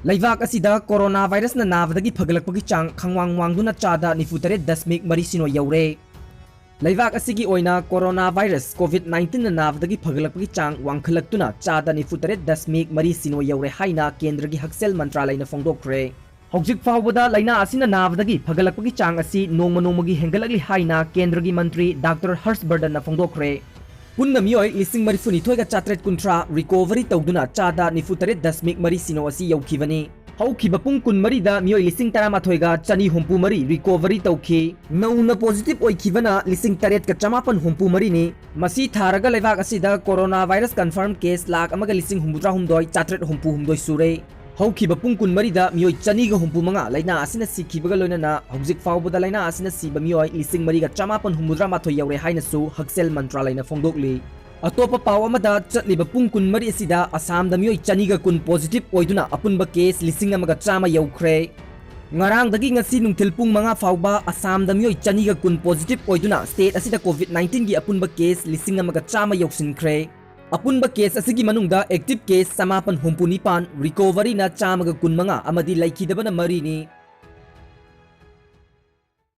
Leibak Asida coronavirus na Nabadagi Fagatlakpagi Chang Khangwang Wangduna Chada 47.40 youre. Leibak asigi oina coronavirus COVID-19 na Nabadagi Fagatlakpagi Chang Wangduna Chada 47.40 youre haina kendragi haksel mantralay na fongdokre. Hojik fawbada laina asina Nabadagi Fagatlakpagi Chang asi nongmagi hengalagli haina kendragi mantri Dr. Harshvardhan na fongdokre. Punna miyoy lising marifuni toiga chatret kuntra recovery tawduna Chada 47.40 asi yaukivani. Haukiba pung kun marida miyoy lising tarama toiga chani humpu mari recovery tawki. Nauna positive oikivana lising taret ka chamapan humpu mari ni. Masi tharaga Leibak asida coronavirus confirm case lak amaga lising humbutra humdoi chatret humpu humdoi sure. Haukiba pung kun marida miyoy chani ga humpu manga laina asina sikibaga loinana hojik fawbada laina asina siba miyoy lising mariga chamapan humudra mathoy yaure haina su haksel mantralay na fongdokli. Atopa paw amada chatliba pung kun mari asida Assam da miyoy chani ga kun positive oiduna apunba case lising amaga chama yaukre. Ngarang dagi ngasi nungthil pung mga fawba Assam da miyoy chani ga kun positive oiduna state asida COVID-19 gi apunba case lising amaga chama yauksinkhre. Apunba case asigi manungda active case samapan humpunipan recovery na chamaga kun mga amadi laikidaba na mari ni.